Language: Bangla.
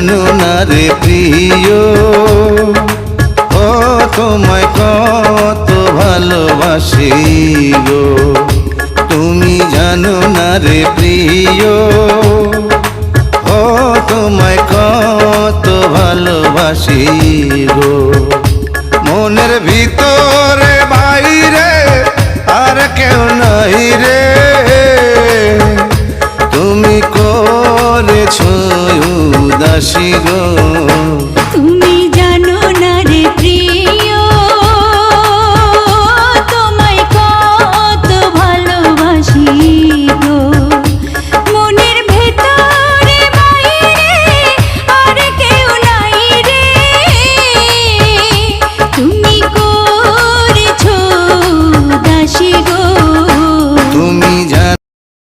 জানো না রে প্রিয়, ও তোমায় কত ভালোবাসি গো। তুমি জানো না রে প্রিয়, ও তোমায় কত ভালোবাসি গো। মনের ভিতর